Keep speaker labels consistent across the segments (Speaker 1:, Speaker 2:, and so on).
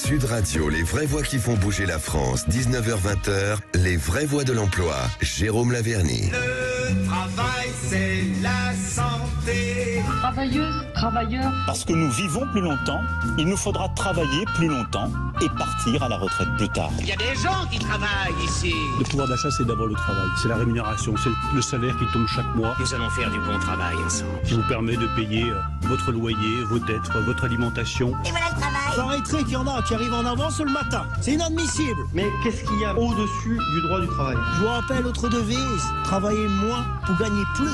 Speaker 1: Sud Radio, les vraies voix qui font bouger la France, 19h-20h, les vraies voix de l'emploi. Jérôme Laverny.
Speaker 2: Le travail, c'est la santé.
Speaker 3: Travailleuses, travailleurs.
Speaker 4: Parce que nous vivons plus longtemps, il nous faudra travailler plus longtemps et partir à la retraite plus tard.
Speaker 2: Il y a des gens qui travaillent ici.
Speaker 5: Le pouvoir d'achat, c'est d'abord le travail. C'est la rémunération, c'est le salaire qui tombe chaque mois.
Speaker 2: Nous allons faire du bon travail ensemble.
Speaker 5: Qui vous permet de payer votre loyer, vos dettes, votre alimentation.
Speaker 6: Et voilà le travail.
Speaker 7: J'arrêterai qu'il y en a qui arrivent en avance le matin. C'est inadmissible.
Speaker 8: Mais qu'est-ce qu'il y a au-dessus du droit du travail?
Speaker 7: Je vous rappelle autre devise, travailler moins pour gagner plus.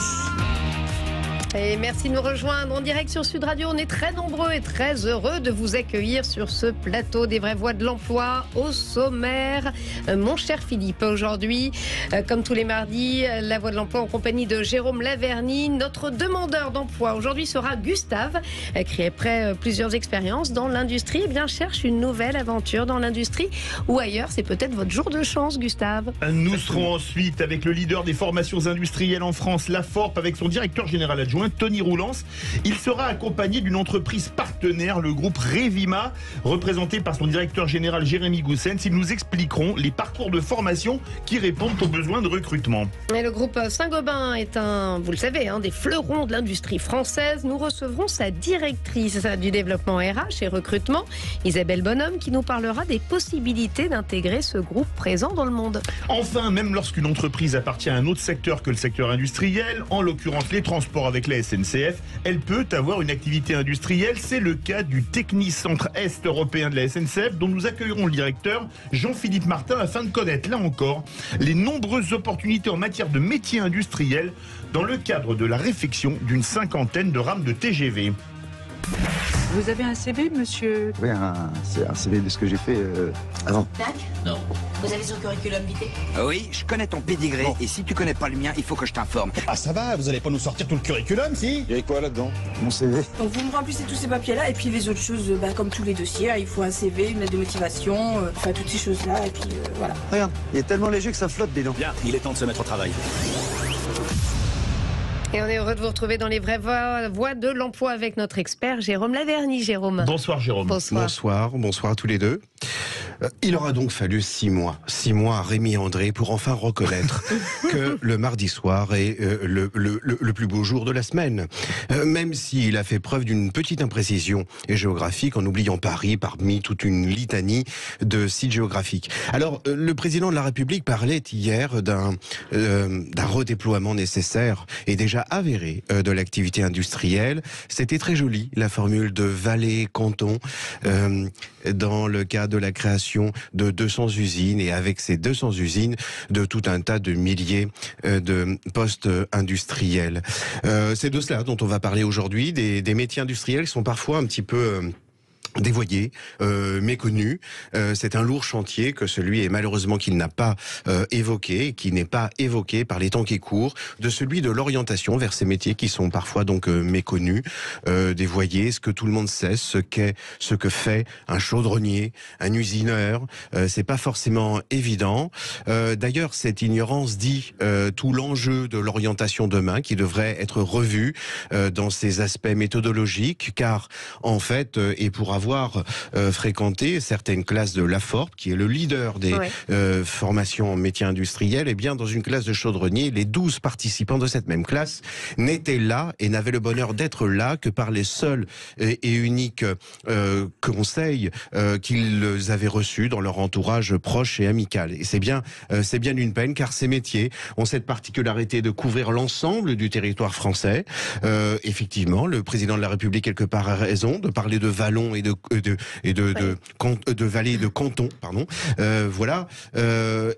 Speaker 3: Et merci de nous rejoindre en direct sur Sud Radio. On est très nombreux et très heureux de vous accueillir sur ce plateau des vraies voix de l'emploi. Au sommaire, mon cher Philippe, aujourd'hui, comme tous les mardis, la voix de l'emploi en compagnie de Jérôme Laverny. Notre demandeur d'emploi aujourd'hui sera Gustave, qui après plusieurs expériences dans l'industrie, eh bien, cherche une nouvelle aventure dans l'industrie ou ailleurs. C'est peut-être votre jour de chance, Gustave.
Speaker 9: Nous serons ensuite avec le leader des formations industrielles en France, la FORP, avec son directeur général adjoint, Tony Roulance. Il sera accompagné d'une entreprise partenaire, le groupe Revima, représenté par son directeur général Jérémy Goussens. Ils nous expliqueront les parcours de formation qui répondent aux besoins de recrutement.
Speaker 3: Et le groupe Saint-Gobain est vous le savez, des fleurons de l'industrie française. Nous recevrons sa directrice du développement RH et recrutement, Isabelle Bonhomme, qui nous parlera des possibilités d'intégrer ce groupe présent dans le monde.
Speaker 9: Enfin, même lorsqu'une entreprise appartient à un autre secteur que le secteur industriel, en l'occurrence les transports avec la SNCF, elle peut avoir une activité industrielle. C'est le cas du Technicentre Est européen de la SNCF, dont nous accueillerons le directeur Jean-Philippe Martin afin de connaître, là encore, les nombreuses opportunités en matière de métiers industriels dans le cadre de la réfection d'une 50aine de rames de TGV.
Speaker 10: Vous avez un CV, monsieur?
Speaker 11: Oui, c'est un CV de ce que j'ai fait avant.
Speaker 6: Tac.
Speaker 2: Non.
Speaker 6: Vous avez son curriculum vitae?
Speaker 12: Oui, je connais ton pédigré, et si tu connais pas le mien, il faut que je t'informe.
Speaker 13: Ah ça va, vous allez pas nous sortir tout le curriculum, si?
Speaker 11: Il y avait quoi là-dedans? Mon CV.
Speaker 10: Donc vous me remplissez tous ces papiers-là, et puis les autres choses, comme tous les dossiers, il faut un CV, une lettre de motivation, toutes ces choses-là, et puis voilà.
Speaker 11: Regarde, il est tellement léger que ça flotte dedans.
Speaker 5: Bien, il est temps de se mettre au travail.
Speaker 3: Et on est heureux de vous retrouver dans les vraies voix de l'emploi avec notre expert Jérôme Laverny. Jérôme.
Speaker 9: Bonsoir Jérôme.
Speaker 14: Bonsoir à tous les deux. Il aura donc fallu 6 mois à Rémi André pour enfin reconnaître que le mardi soir est le plus beau jour de la semaine. Même s'il a fait preuve d'une petite imprécision géographique en oubliant Paris parmi toute une litanie de sites géographiques. Alors, le président de la République parlait hier d'un redéploiement nécessaire et déjà avéré de l'activité industrielle. C'était très joli, la formule de Valais-Canton, dans le cas de la création de 200 usines et avec ces 200 usines de tout un tas de milliers de postes industriels. C'est de cela dont on va parler aujourd'hui, des métiers industriels qui sont parfois un petit peu dévoyé, méconnu. C'est un lourd chantier que celui, et malheureusement qu'il n'a pas évoqué, qui n'est pas évoqué par les temps qui courent, de celui de l'orientation vers ces métiers qui sont parfois donc méconnus, dévoyés, ce que tout le monde sait, ce que fait un chaudronnier, un usineur. C'est pas forcément évident. D'ailleurs, cette ignorance dit tout l'enjeu de l'orientation demain, qui devrait être revu dans ses aspects méthodologiques, car en fait, et pour avoir fréquenté certaines classes de la FORP, qui est le leader des formations en métiers industriels, et bien dans une classe de chaudronnier, les 12 participants de cette même classe n'étaient là et n'avaient le bonheur d'être là que par les seuls et uniques conseils qu'ils avaient reçus dans leur entourage proche et amical. Et c'est bien une peine, car ces métiers ont cette particularité de couvrir l'ensemble du territoire français. Effectivement, le président de la République quelque part a raison de parler de vallons et de vallées et de cantons, pardon.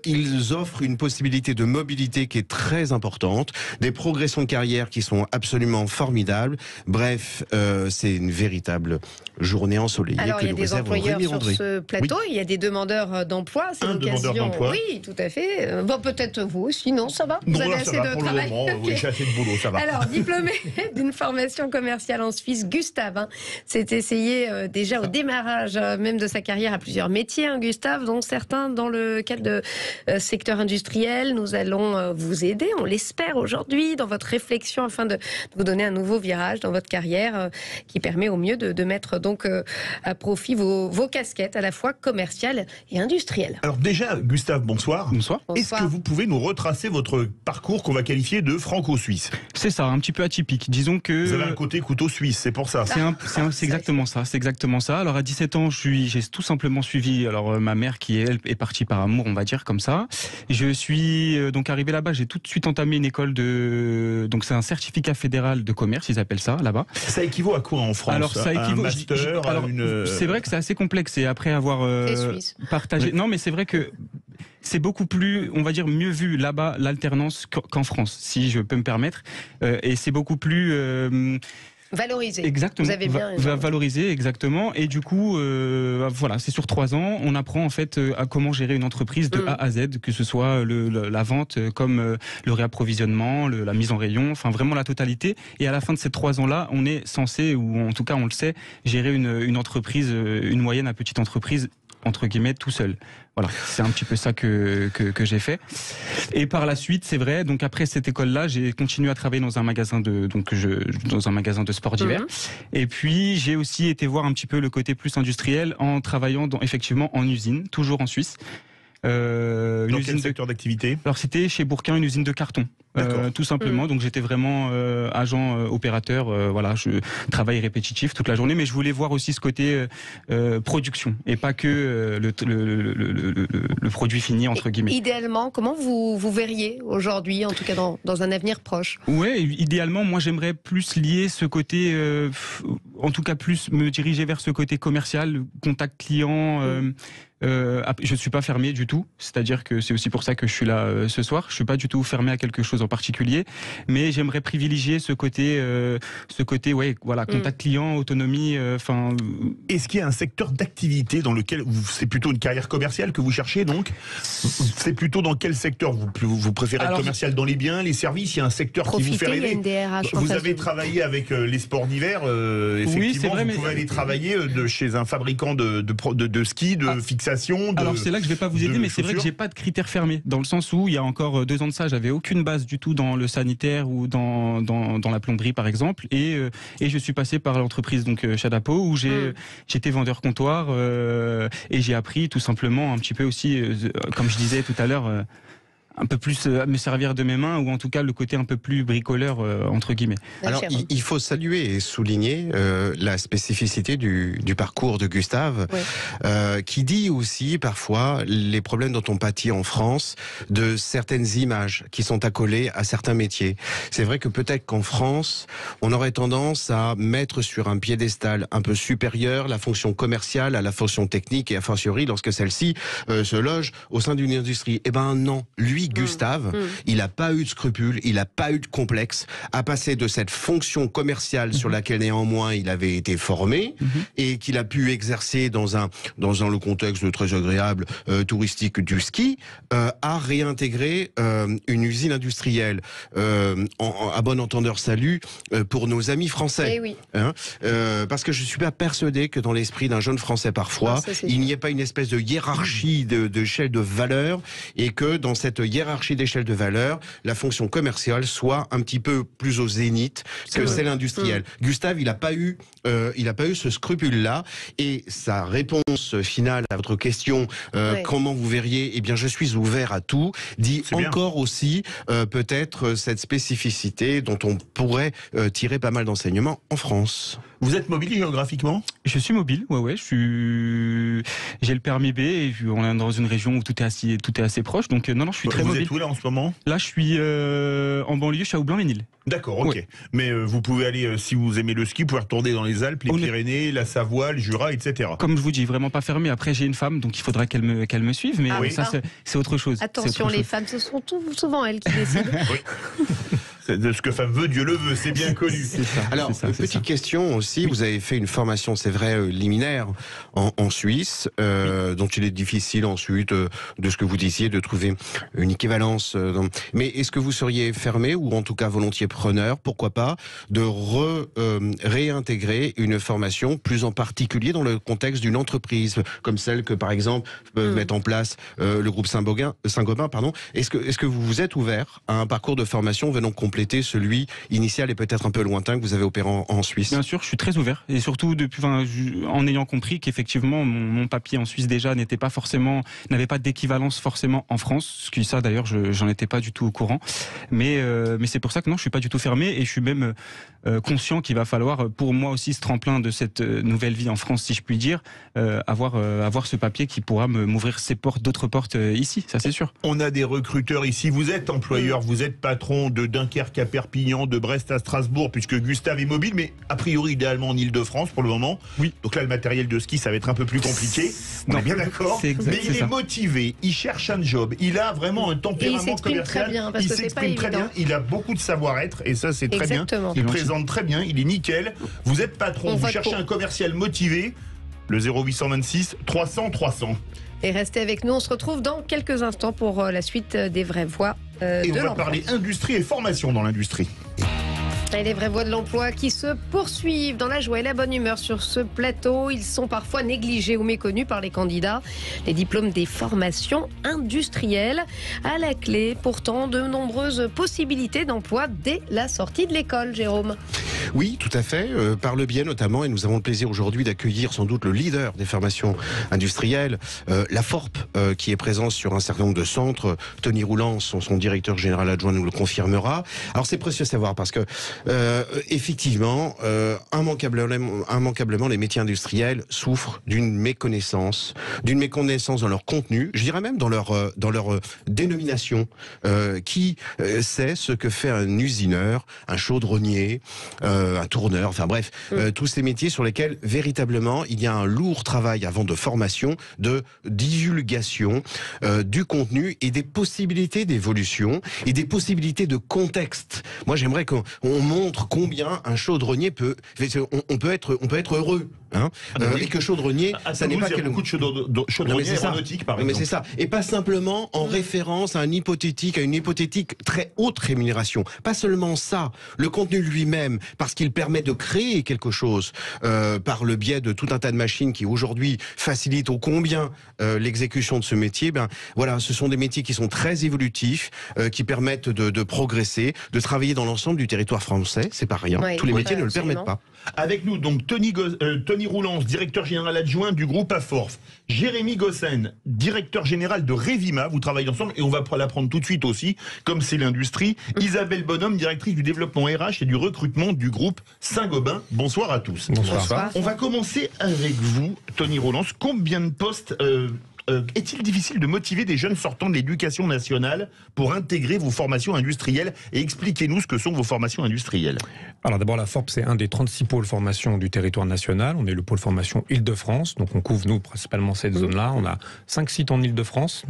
Speaker 14: Ils offrent une possibilité de mobilité qui est très importante, des progressions de carrière qui sont absolument formidables. Bref, c'est une véritable journée ensoleillée.
Speaker 3: Alors,
Speaker 14: que
Speaker 3: il y a des employeurs sur ce plateau, il y a des demandeurs d'emploi. C'est
Speaker 9: demandeur d'emploi.
Speaker 3: Oui, tout à fait. Bon, peut-être vous aussi, non, ça va? Vous avez assez de travail?
Speaker 9: Oui, j'ai assez de boulot, ça va.
Speaker 3: Alors, diplômé d'une formation commerciale en Suisse, Gustave s'est essayé déjà au démarrage même de sa carrière à plusieurs métiers, Gustave, dont certains dans le cadre de secteur industriel. Nous allons vous aider, on l'espère aujourd'hui, dans votre réflexion afin de vous donner un nouveau virage dans votre carrière qui permet au mieux de mettre donc à profit vos casquettes à la fois commerciales et industrielles.
Speaker 9: Alors déjà, Gustave, bonsoir.
Speaker 4: Bonsoir.
Speaker 9: Est-ce que vous pouvez nous retracer votre parcours qu'on va qualifier de franco-suisse?
Speaker 4: C'est ça, un petit peu atypique. Disons que
Speaker 9: vous avez un côté couteau suisse, c'est pour ça.
Speaker 4: C'est exactement ça. C'est exactement ça. Alors à 17 ans, j'ai tout simplement suivi. Alors ma mère qui elle est partie par amour, on va dire comme ça. Je suis donc arrivé là-bas. J'ai tout de suite entamé une école donc c'est un certificat fédéral de commerce, ils appellent ça là-bas.
Speaker 9: Ça équivaut à quoi en France?
Speaker 4: Alors ça équivaut.
Speaker 9: Un master,
Speaker 4: c'est vrai que c'est assez complexe et après avoir partagé. Non, mais c'est vrai que c'est beaucoup plus, on va dire, mieux vu là-bas l'alternance qu'en France, si je peux me permettre. Et c'est beaucoup plus
Speaker 3: valorisé.
Speaker 4: Exactement.
Speaker 3: Vous avez bien
Speaker 4: valorisé, exactement. Et du coup, voilà, c'est sur 3 ans. On apprend en fait à comment gérer une entreprise de A à Z, que ce soit la vente, comme le réapprovisionnement, la mise en rayon, enfin vraiment la totalité. Et à la fin de ces 3 ans-là, on est censé, ou en tout cas on le sait, gérer une entreprise, une moyenne à petite entreprise, entre guillemets, tout seul. Voilà, c'est un petit peu ça que j'ai fait. Et par la suite, c'est vrai, donc après cette école-là, j'ai continué à travailler dans un magasin de sport d'hiver. Et puis, j'ai aussi été voir un petit peu le côté plus industriel en travaillant effectivement en usine, toujours en Suisse.
Speaker 9: Dans quel secteur d'activité?
Speaker 4: Alors c'était chez Bourquin, une usine de carton. Tout simplement, donc j'étais vraiment agent opérateur, voilà, je travaille répétitif toute la journée, mais je voulais voir aussi ce côté production et pas que le produit fini entre guillemets.
Speaker 3: Idéalement, comment vous verriez aujourd'hui, en tout cas dans un avenir proche?
Speaker 4: Ouais, idéalement, moi j'aimerais plus lier ce côté, en tout cas plus me diriger vers ce côté commercial, contact client. Je ne suis pas fermé du tout, c'est-à-dire que c'est aussi pour ça que je suis là ce soir. Je ne suis pas du tout fermé à quelque chose en particulier, mais j'aimerais privilégier ce côté ouais, voilà, contact client, autonomie.
Speaker 9: Est-ce qu'il y a un secteur d'activité dans lequel c'est plutôt une carrière commerciale que vous cherchez donc? C'est plutôt dans quel secteur vous préférez être commercial? Dans les biens, les services? Il y a un secteur qui vous fait rêver? Vous avez travaillé avec les sports d'hiver, effectivement, oui, c'est vrai, vous pouvez aller travailler chez un fabricant de ski, de fixation.
Speaker 4: Alors c'est là que je vais pas vous aider, mais c'est vrai que j'ai pas de critères fermés, dans le sens où il y a encore 2 ans de ça, j'avais aucune base du tout dans le sanitaire ou dans la plomberie par exemple, et je suis passé par l'entreprise donc Chadapo où j'étais vendeur comptoir et j'ai appris tout simplement un petit peu aussi, comme je disais tout à l'heure, un peu plus me servir de mes mains, ou en tout cas le côté un peu plus bricoleur entre guillemets.
Speaker 14: Alors il faut saluer et souligner la spécificité du parcours de Gustave, qui dit aussi parfois les problèmes dont on pâtit en France de certaines images qui sont accolées à certains métiers. C'est vrai que peut-être qu'en France on aurait tendance à mettre sur un piédestal un peu supérieur la fonction commerciale à la fonction technique, et a fortiori lorsque celle-ci se loge au sein d'une industrie. Eh ben non, lui Gustave, il n'a pas eu de scrupules, il n'a pas eu de complexe à passer de cette fonction commerciale sur laquelle néanmoins il avait été formé et qu'il a pu exercer dans le contexte très agréable touristique du ski, à réintégrer une usine industrielle. À bon entendeur salut pour nos amis français.
Speaker 3: Oui.
Speaker 14: Parce que je ne suis pas persuadé que dans l'esprit d'un jeune Français parfois, il n'y ait pas une espèce de hiérarchie d'échelle de valeur, et que dans cette hiérarchie d'échelle de valeur, la fonction commerciale soit un petit peu plus au zénith que celle industrielle. Gustave, il n'a pas eu ce scrupule-là, et sa réponse finale à votre question, comment vous verriez, eh bien, je suis ouvert à tout, dit encore aussi peut-être cette spécificité dont on pourrait tirer pas mal d'enseignements en France.
Speaker 9: Vous êtes mobile géographiquement?
Speaker 4: Je suis mobile, ouais, j'ai le permis B, et on est dans une région où tout est assez proche, donc non, je suis très mobile.
Speaker 9: Vous êtes où là en ce moment?
Speaker 4: Là, je suis en banlieue, je suis à Houblon-Ménil.
Speaker 9: D'accord, ok. Ouais. Mais vous pouvez aller, si vous aimez le ski, vous pouvez retourner dans les Alpes, les Pyrénées, la Savoie, le Jura, etc.
Speaker 4: Comme je vous dis, vraiment pas fermé. Après, j'ai une femme, donc il faudra qu'elle me suive, mais ça, c'est autre chose.
Speaker 3: Attention, les femmes, ce sont souvent elles qui décident.
Speaker 9: De ce que femme veut, Dieu le veut, c'est bien connu.
Speaker 14: Alors, petite question aussi, vous avez fait une formation, c'est vrai, liminaire en Suisse, dont il est difficile ensuite, de ce que vous disiez, de trouver une équivalence. Mais est-ce que vous seriez fermé, ou en tout cas volontiers preneur, pourquoi pas, de réintégrer une formation plus en particulier dans le contexte d'une entreprise, comme celle que, par exemple, peut mettre en place le groupe Saint-Gobain, pardon. Est-ce que vous vous êtes ouvert à un parcours de formation venant compléter compléter celui initial et peut-être un peu lointain que vous avez opéré en Suisse?
Speaker 4: Bien sûr, je suis très ouvert et surtout en ayant compris qu'effectivement mon papier en Suisse déjà n'avait pas d'équivalence forcément en France. Ce qui ça d'ailleurs j'en étais pas du tout au courant. Mais c'est pour ça que non, je suis pas du tout fermé et je suis même conscient qu'il va falloir pour moi aussi ce tremplin de cette nouvelle vie en France, si je puis dire, avoir ce papier qui pourra m'ouvrir d'autres portes ici, ça c'est sûr.
Speaker 9: On a des recruteurs ici, vous êtes employeur, vous êtes patron de Dunkerque à Perpignan, de Brest à Strasbourg, puisque Gustave est mobile, mais a priori idéalement en Ile-de-France pour le moment.
Speaker 4: Oui.
Speaker 9: Donc là le matériel de ski ça va être un peu plus compliqué, on est bien d'accord, mais il est motivé, il cherche un job, il a vraiment un tempérament commercial,
Speaker 3: très bien, parce
Speaker 9: il
Speaker 3: que c'est pas
Speaker 9: s'exprime très bien, il a beaucoup de savoir-être et ça c'est très bien, il présente très bien, il est nickel. Vous êtes patron, vous cherchez un commercial motivé, le 0826 300 300.
Speaker 3: Et restez avec nous, on se retrouve dans quelques instants pour la suite des vraies voix
Speaker 9: et on va parler industrie et formation dans l'industrie.
Speaker 3: Et les vraies voix de l'emploi qui se poursuivent dans la joie et la bonne humeur sur ce plateau. Ils sont parfois négligés ou méconnus par les candidats. Les diplômes des formations industrielles. À la clé, pourtant, de nombreuses possibilités d'emploi dès la sortie de l'école, Jérôme.
Speaker 14: Oui, tout à fait. Par le biais notamment, et nous avons le plaisir aujourd'hui d'accueillir sans doute le leader des formations industrielles, la FORP, qui est présente sur un certain nombre de centres. Tony Rouland, son directeur général adjoint, nous le confirmera. Alors c'est précieux de savoir parce que effectivement, immanquablement, les métiers industriels souffrent d'une méconnaissance dans leur contenu, je dirais même dans leur dénomination. Qui sait ce que fait un usineur, un chaudronnier, un tourneur, enfin bref, tous ces métiers sur lesquels véritablement il y a un lourd travail avant de formation, de divulgation du contenu et des possibilités d'évolution et des possibilités de contexte. Moi j'aimerais qu'on montre combien un chaudronnier on peut être heureux. Hein, et que chaudronnier, ça n'est pas
Speaker 9: beaucoup de chaudronniers aéronautiques par exemple.
Speaker 14: Mais c'est ça, et pas simplement en référence à une hypothétique très haute rémunération. Pas seulement ça, le contenu lui-même, parce qu'il permet de créer quelque chose par le biais de tout un tas de machines qui aujourd'hui facilitent ô combien l'exécution de ce métier. Ben voilà, ce sont des métiers qui sont très évolutifs, qui permettent de progresser, de travailler dans l'ensemble du territoire français. C'est pas rien. Tous les métiers ne le permettent pas.
Speaker 9: Avec nous donc Tony Rouland, directeur général adjoint du groupe Aforf. Jérémy Gossen, directeur général de Revima. Vous travaillez ensemble et on va l'apprendre tout de suite aussi, comme c'est l'industrie. Isabelle Bonhomme, directrice du développement RH et du recrutement du groupe Saint-Gobain. Bonsoir à tous.
Speaker 3: Bonsoir.
Speaker 9: On va commencer avec vous, Tony Rouland. Combien de postes est-il difficile de motiver des jeunes sortant de l'éducation nationale pour intégrer vos formations industrielles? Et expliquez-nous ce que sont vos formations industrielles.
Speaker 15: Alors d'abord, la FORP, c'est un des 36 pôles formation du territoire national. On est le pôle formation Île-de-France, donc on couvre, nous, principalement cette zone-là. On a 5 sites en Île-de-France,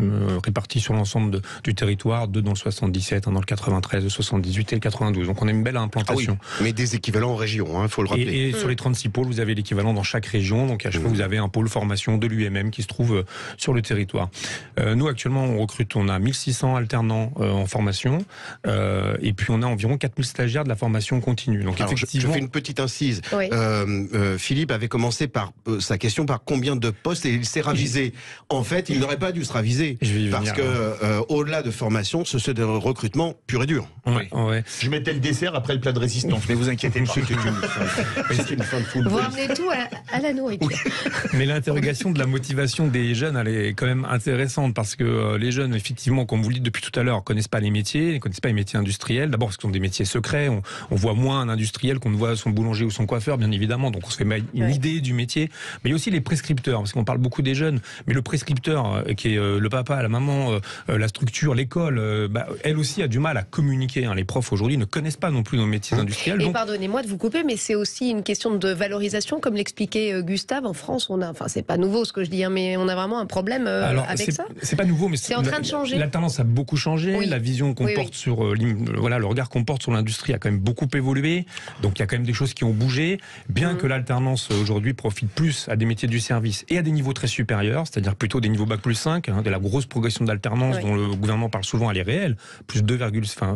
Speaker 15: répartis sur l'ensemble du territoire, 2 dans le 77, 1 dans le 93, le 78 et le 92. Donc on a une belle implantation.
Speaker 14: Ah oui, mais des équivalents en région, faut le rappeler.
Speaker 15: Et sur les 36 pôles, vous avez l'équivalent dans chaque région. Donc à chaque fois, vous avez un pôle formation de l'UMM qui se trouve sur le territoire. Nous, actuellement, on a 1600 alternants en formation, et puis on a environ 4000 stagiaires de la formation continue. Donc,
Speaker 14: alors,
Speaker 15: effectivement...
Speaker 14: je fais une petite incise.
Speaker 3: Oui.
Speaker 14: Philippe avait commencé par sa question par combien de postes et il s'est ravisé. En fait, il n'aurait pas dû se raviser.
Speaker 15: Parce
Speaker 14: que au-delà de formation, c'est de recrutement pur et dur.
Speaker 15: Ouais, ouais.
Speaker 9: Je mettais le dessert après le plat de résistance, mais vous inquiétez pas.
Speaker 14: C'est une fin de foule.
Speaker 3: Vous ramenez tout à la nourriture.
Speaker 15: Mais l'interrogation de la motivation des jeunes, elle est quand même intéressante parce que les jeunes, effectivement, comme vous le dites depuis tout à l'heure, connaissent pas les métiers, ne connaissent pas les métiers industriels. D'abord parce que ce sont des métiers secrets. On voit moins un industriel qu'on ne voit son boulanger ou son coiffeur, bien évidemment. Donc on se fait une idée du métier. Mais il y a aussi les prescripteurs, parce qu'on parle beaucoup des jeunes. Mais le prescripteur, qui est le papa, la maman, la structure, l'école, elle aussi a du mal à communiquer. Les profs aujourd'hui ne connaissent pas non plus nos métiers industriels.
Speaker 3: Et pardonnez-moi de vous couper, mais c'est aussi une question de valorisation, comme l'expliquait Gustave. En France, c'est pas nouveau ce que je dis, mais on a vraiment un problème avec ça.
Speaker 15: C'est pas nouveau, mais
Speaker 3: c'est en train de changer.
Speaker 15: La tendance a beaucoup changé. Oui. La vision qu'on porte sur, le regard qu'on porte sur l'industrie a quand même beaucoup évolué. Donc il y a quand même des choses qui ont bougé. Bien que l'alternance aujourd'hui profite plus à des métiers du service et à des niveaux très supérieurs, c'est-à-dire plutôt des niveaux bac+5, de la grosse progression d'alternance dont le gouvernement parle souvent, elle est réelle, plus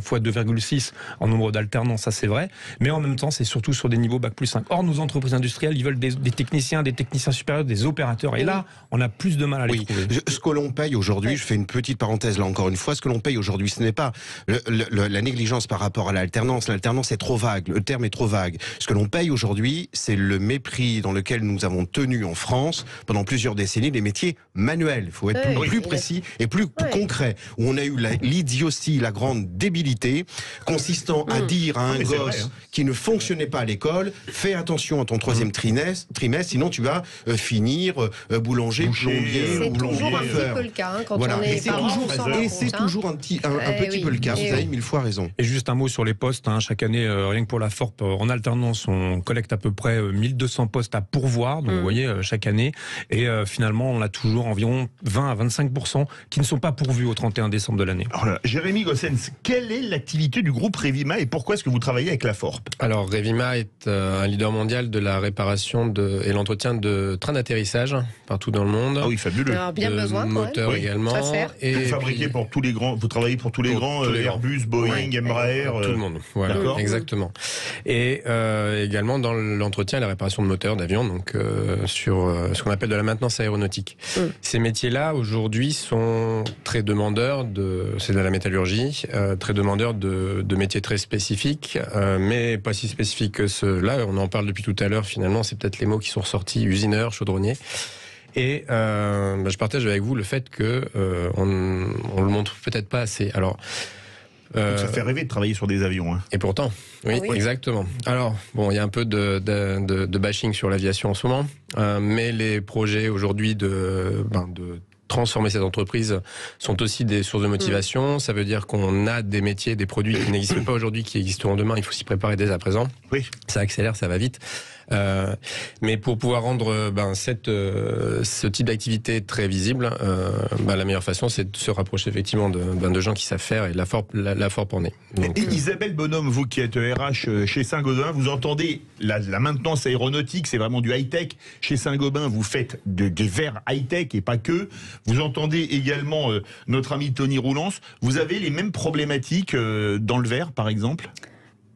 Speaker 15: fois 2,6 en nombre d'alternants, ça c'est vrai. Mais en même temps, c'est surtout sur des niveaux bac+5. Or, nos entreprises industrielles, ils veulent des techniciens supérieurs, des opérateurs. Et là, on a plus de mal à les
Speaker 14: Oui, ce que l'on paye aujourd'hui, je fais une petite parenthèse là encore une fois, ce que l'on paye aujourd'hui, ce n'est pas la négligence par rapport à l'alternance. L'alternance est trop vague, le terme est trop vague. Ce que l'on paye aujourd'hui, c'est le mépris dans lequel nous avons tenu en France pendant plusieurs décennies les métiers manuels. Il faut être plus précis et plus concret. Où on a eu l'idiotie, la grande débilité consistant à dire à un gosse qui ne fonctionnait pas à l'école, fais attention à ton troisième trimestre, sinon tu vas finir boulanger, plombier,
Speaker 3: c'est toujours un petit peu le cas quand on est parent.
Speaker 14: Et c'est toujours un petit peu le cas. Vous avez 1000 fois raison.
Speaker 15: Et juste un mot sur les postes. Chaque année, rien que pour la FORP, en alternance, on collecte à peu près 1200 postes à pourvoir. Donc vous voyez, chaque année. Et finalement, on a toujours environ 20 à 25% qui ne sont pas pourvus au 31 décembre de l'année.
Speaker 9: Jérémy Gossens, quelle est l'activité du groupe Revima et pourquoi est-ce que vous travaillez avec la FORP?
Speaker 16: Alors Revima est un leader mondial de la réparation et l'entretien de trains d'atterrissage partout dans le monde.
Speaker 9: Ah oui, fabuleux.
Speaker 3: Alors, bien besoin.
Speaker 16: Moteurs également.
Speaker 9: Et vous fabriquez pour tous les grands, vous travaillez pour tous les grands, Airbus, Boeing, Embraer.
Speaker 16: Tout le monde. Voilà, exactement. Et également dans l'entretien et la réparation de moteurs d'avion, donc sur ce qu'on appelle de la maintenance aéronautique. Ces métiers-là aujourd'hui sont très demandeurs c'est de la métallurgie, très demandeurs de métiers très spécifiques, mais pas si spécifiques que ceux-là. On en parle depuis tout à l'heure. Finalement, c'est peut-être les mots qui sont ressortis: usineur, chaudronnier. Et je partage avec vous le fait que on le montre peut-être pas assez. Alors.
Speaker 9: Ça fait rêver de travailler sur des avions.
Speaker 16: Et pourtant, oui, exactement. Alors, bon, il y a un peu de bashing sur l'aviation en ce moment, mais les projets aujourd'hui de transformer cette entreprise sont aussi des sources de motivation. Ça veut dire qu'on a des métiers, des produits qui n'existent pas aujourd'hui, qui existeront demain. Il faut s'y préparer dès à présent.
Speaker 9: Oui.
Speaker 16: Ça accélère, ça va vite. Mais pour pouvoir rendre ce type d'activité très visible, la meilleure façon, c'est de se rapprocher effectivement de gens qui savent faire, et la FORP en est. Donc,
Speaker 9: Isabelle Bonhomme, vous qui êtes RH chez Saint-Gobain, vous entendez la maintenance aéronautique, c'est vraiment du high-tech. Chez Saint-Gobain, vous faites des verres high-tech et pas que. Vous entendez également notre ami Tony Roulance. Vous avez les mêmes problématiques dans le verre, par exemple ?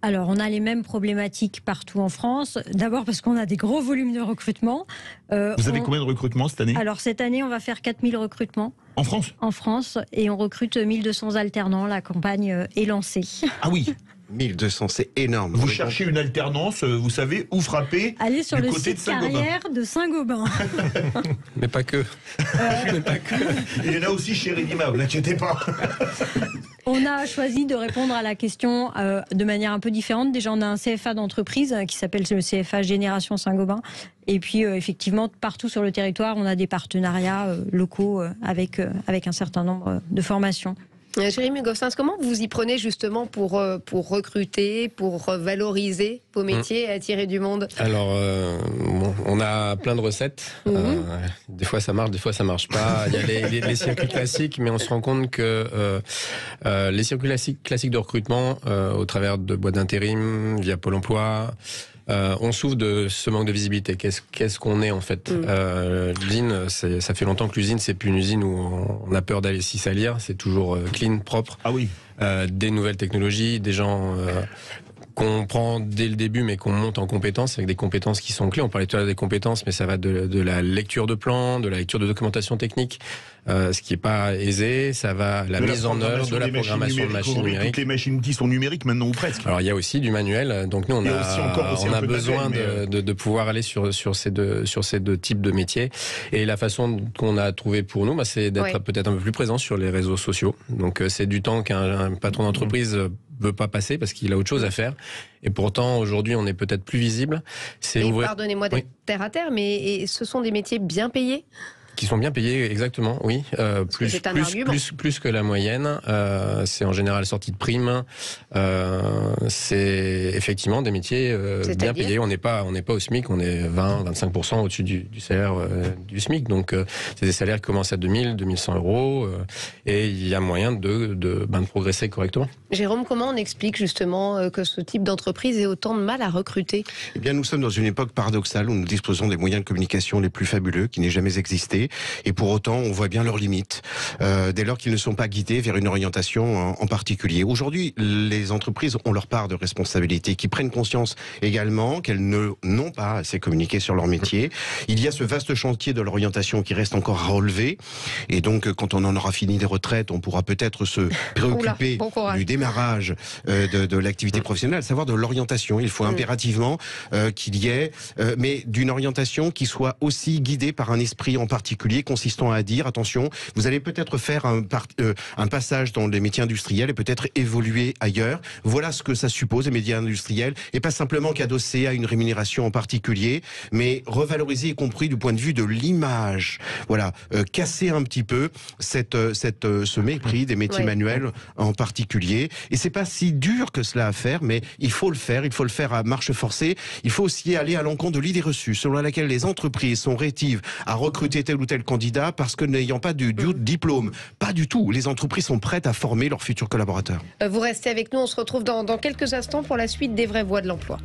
Speaker 17: Alors, on a les mêmes problématiques partout en France. D'abord parce qu'on a des gros volumes de recrutement.
Speaker 9: Vous avez combien de recrutements cette année ?
Speaker 17: Alors, cette année, on va faire 4000 recrutements.
Speaker 9: En France ?
Speaker 17: En France. Et on recrute 1200 alternants. La campagne est lancée.
Speaker 9: Ah oui.
Speaker 14: 1200, c'est énorme.
Speaker 9: Vous cherchez une alternance, vous savez où frapper.
Speaker 17: Allez sur le
Speaker 9: côté
Speaker 17: site carrière de Saint-Gobain.
Speaker 16: Mais pas que.
Speaker 9: Mais pas que. Il y en a aussi chez Revima, vous n'inquiétez pas.
Speaker 17: On a choisi de répondre à la question de manière un peu différente. Déjà, on a un CFA d'entreprise qui s'appelle le CFA Génération Saint-Gobain. Et puis, effectivement, partout sur le territoire, on a des partenariats locaux avec un certain nombre de formations.
Speaker 3: Jérémy Gossens, comment vous y prenez justement pour recruter, pour valoriser vos métiers et attirer du monde ?
Speaker 16: Alors, on a plein de recettes. Des fois ça marche, des fois ça marche pas. Il y a les circuits classiques, mais on se rend compte que les circuits classiques de recrutement, au travers de boîtes d'intérim, via Pôle emploi, on souffre de ce manque de visibilité. Qu'est-ce qu'on est en fait ? L'usine, ça fait longtemps que l'usine, c'est plus une usine où on a peur d'aller s'y salir. C'est toujours clean, propre.
Speaker 9: Ah oui.
Speaker 16: Des nouvelles technologies, des gens qu'on prend dès le début, mais qu'on monte en compétences, avec des compétences qui sont clés. On parlait tout à l'heure des compétences, mais ça va de la lecture de plans, de la lecture de documentation technique, ce qui n'est pas aisé. Ça va la mise en œuvre, de la programmation de machines numériques.
Speaker 9: Toutes les machines-outils sont numériques maintenant ou presque.
Speaker 16: Alors il y a aussi du manuel. Donc nous on a besoin de pouvoir aller sur ces deux types de métiers. Et la façon qu'on a trouvé pour nous, c'est d'être peut-être un peu plus présent sur les réseaux sociaux. Donc c'est du temps qu'un patron d'entreprise veut pas passer parce qu'il a autre chose à faire. Et pourtant, aujourd'hui, on est peut-être plus visible.
Speaker 3: Pardonnez-moi d'être terre à terre, mais ce sont des métiers bien payés ?
Speaker 16: Qui sont bien payés, exactement, oui. Plus que la moyenne. C'est en général sorti de primes. C'est effectivement des métiers bien payés. On n'est pas au SMIC, on est 20-25% au-dessus du salaire du SMIC. Donc, c'est des salaires qui commencent à 2000, 2100 euros. Et il y a moyen de progresser correctement.
Speaker 3: Jérôme, comment on explique justement que ce type d'entreprise ait autant de mal à recruter ?
Speaker 14: Eh bien, nous sommes dans une époque paradoxale où nous disposons des moyens de communication les plus fabuleux qui n'aient jamais existé. métiers. Et pour autant, on voit bien leurs limites, dès lors qu'ils ne sont pas guidés vers une orientation en particulier. Aujourd'hui, les entreprises ont leur part de responsabilité, qui prennent conscience également qu'elles n'ont pas assez communiqué sur leur métier. Il y a ce vaste chantier de l'orientation qui reste encore à relever. Et donc, quand on en aura fini des retraites, on pourra peut-être se préoccuper du démarrage de l'activité professionnelle, à savoir de l'orientation. Il faut impérativement qu'il y ait, mais d'une orientation qui soit aussi guidée par un esprit en particulier, consistant à dire, attention, vous allez peut-être faire un passage dans les métiers industriels et peut-être évoluer ailleurs. Voilà ce que ça suppose, les métiers industriels, et pas simplement qu'adosser à une rémunération en particulier, mais revaloriser, y compris du point de vue de l'image. Voilà, casser un petit peu ce mépris des métiers manuels en particulier. Et c'est pas si dur que cela à faire, mais il faut le faire à marche forcée. Il faut aussi aller à l'encontre de l'idée reçue selon laquelle les entreprises sont rétives à recruter tel ou tel candidat parce que n'ayant pas du diplôme. Pas du tout. Les entreprises sont prêtes à former leurs futurs collaborateurs.
Speaker 3: Vous restez avec nous, on se retrouve dans quelques instants pour la suite des vraies voix de l'emploi.